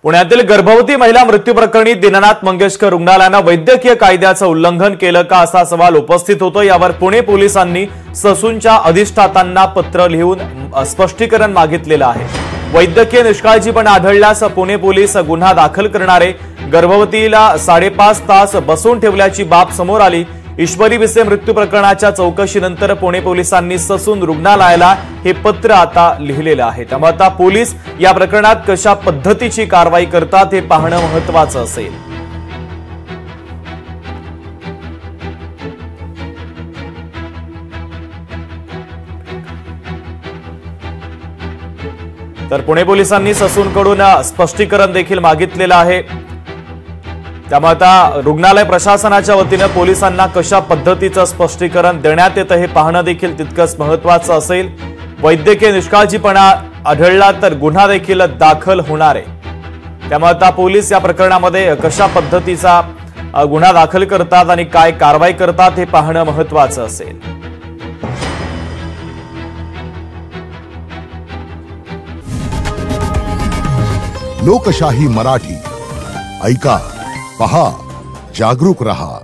पुण्यातील गर्भवती महिला मृत्यू प्रकरणी दीनानाथ मंगेशकर रुग्णालयानं वैद्यकीय कायद्याचं उल्लंघन केलं का असा सवाल उपस्थित होतो। यावर पुणे पोलिसांनी ससूनच्या अधिष्ठातांना पत्र लिहून स्पष्टीकरण मागितलेलं आहे। वैद्यकीय निष्काळजीपणा आढळल्यास पुणे पोलीस गुन्हा दाखल करणारे। गर्भवतीला 5.5 तास बसवून ठेवल्याची बाब समोर आली। ईश्वरी विसे मृत्यू प्रकरणाच्या चौकशीनंतर पुणे पोलिसांनी ससून रुग्णालयाला हे पत्र आता लिहिलेलं आहे। त्यामुळे आता पोलीस या प्रकरणात कशा पद्धतीची कारवाई करतात हे पाहणं महत्त्वाचं असेल। तर पुणे पोलिसांनी ससूनकडून स्पष्टीकरण देखील मागितलेलं आहे। त्यामुळे आता रुग्णालय प्रशासनाच्या वतीने पोलिसांना कशा पद्धतीचं स्पष्टीकरण देण्यात येतं हे पाहणं देखील तितकंच महत्त्वाचं असेल। वैद्यकीय निष्काळजीपणा आढळला तर गुन्हा देखील दाखल होणार आहे। त्यामुळे आता पोलीस या प्रकरणामध्ये कशा पद्धतीचा गुन्हा दाखल करतात आणि काय कारवाई करतात हे पाहणं महत्त्वाचं असेल। लोकशाही मराठी ऐका, पहा, जागरूक रहा।